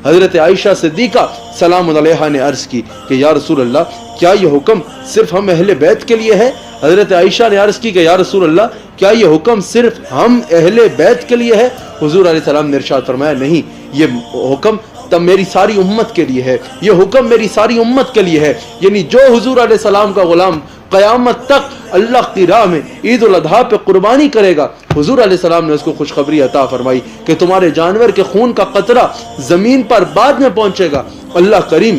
حضرت عائشہ صدیقہ سلام علیہا نے عرض کی کہ یا رسول اللہ کیا یہ حکم صرف ہم اہل بیت کے لیے ہے؟ حضرت عائشہ نے عرض کی کہ یا رسول اللہ کیا یہ حکم صرف ہم اہل بیت کے لیے ہے؟ حضور علیہ السلام نے ارشاد فرمایا نہیں، یہ حکم تب میری ساری امت کے لیے ہے، یہ حکم میری ساری امت کے لیے ہے۔ یعنی جو حضور علیہ السلام کا غلام قیامت تک اللہ کی راہ میں عید الاضحیٰ پہ قربانی کرے گا، حضور علیہ السلام نے اس کو خوشخبری عطا فرمائی کہ تمہارے جانور کے خون کا قطرہ زمین پر بعد میں پہنچے گا، اللہ کریم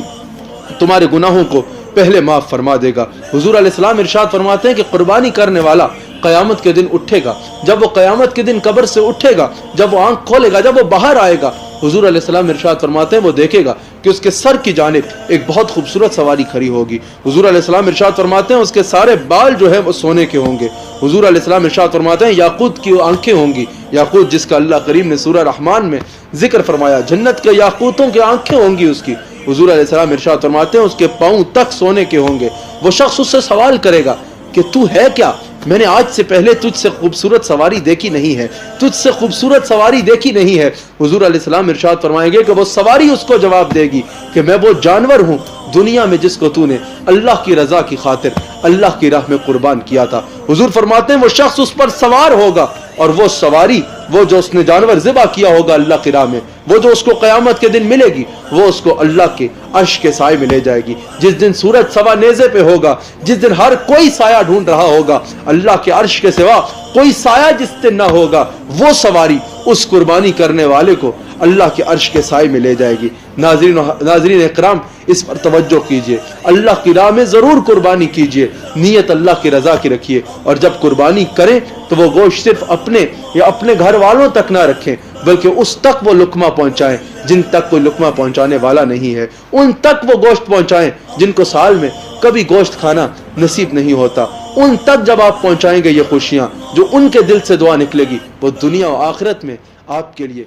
تمہارے گناہوں کو پہلے معاف فرما دے گا۔ حضور علیہ السلام ارشاد فرماتے ہیں کہ قربانی کرنے والا قیامت کے دن اٹھے گا، جب وہ قیامت کے دن قبر سے اٹھے گا، جب وہ آنکھ کھولے گا، جب وہ باہر آئے گا، حضور علیہ السلام ارشاد فرماتے ہیں وہ دیکھے گا کہ اس کے سر کی جانب ایک بہت خوبصورت سواری کھڑی ہوگی۔ حضور علیہ السلام ارشاد فرماتے ہیں اس کے سارے بال جو ہے وہ سونے کے ہوں گے۔ حضور علیہ السلام ارشاد فرماتے ہیں یاقوت کی آنکھیں ہوں گی، یاقوت جس کا اللہ کریم نے سورہ رحمان میں ذکر فرمایا، جنت کے یاقوتوں کی آنکھیں ہوں گی اس کی۔ حضور علیہ السلام ارشاد فرماتے ہیں اس کے پاؤں تک سونے کے ہوں گے۔ وہ شخص اس سے سوال کرے گا کہ تو ہے کیا؟ میں نے آج سے پہلے تجھ سے خوبصورت سواری دیکھی نہیں ہے، تجھ سے خوبصورت سواری دیکھی نہیں ہے۔ حضور علیہ السلام ارشاد فرمائیں گے کہ وہ سواری اس کو جواب دے گی کہ میں وہ جانور ہوں دنیا میں جس کو تو نے اللہ کی رضا کی خاطر اللہ کی راہ میں قربان کیا تھا۔ حضور فرماتے ہیں وہ شخص اس پر سوار ہوگا اور وہ سواری، وہ جو اس نے جانور ذبح کیا ہوگا اللہ کی راہ میں، وہ جو اس کو قیامت کے دن ملے گی، وہ اس کو اللہ کے عرش کے سائے میں لے جائے گی۔ جس دن سورج سوا نیزے پہ ہوگا، جس دن ہر کوئی سایہ ڈھونڈ رہا ہوگا، اللہ کے عرش کے سوا کوئی سایہ جس دن نہ ہوگا، وہ سواری اس قربانی کرنے والے کو اللہ کے عرش کے سائے میں لے جائے گی۔ ناظرین اکرام، اس پر توجہ کیجئے، اللہ کی راہ میں ضرور قربانی کیجئے، نیت اللہ کی رضا کی رکھیے، اور جب قربانی کریں تو وہ گوشت صرف اپنے یا اپنے گھر والوں تک نہ رکھیں، بلکہ اس تک وہ لقمہ پہنچائیں جن تک کوئی لقمہ پہنچانے والا نہیں ہے، ان تک وہ گوشت پہنچائیں جن کو سال میں کبھی گوشت کھانا نصیب نہیں ہوتا، ان تک جب آپ پہنچائیں گے یہ خوشیاں جو ان کے دل سے دعا نکلے گی، وہ دنیا و آخرت میں آپ کے لیے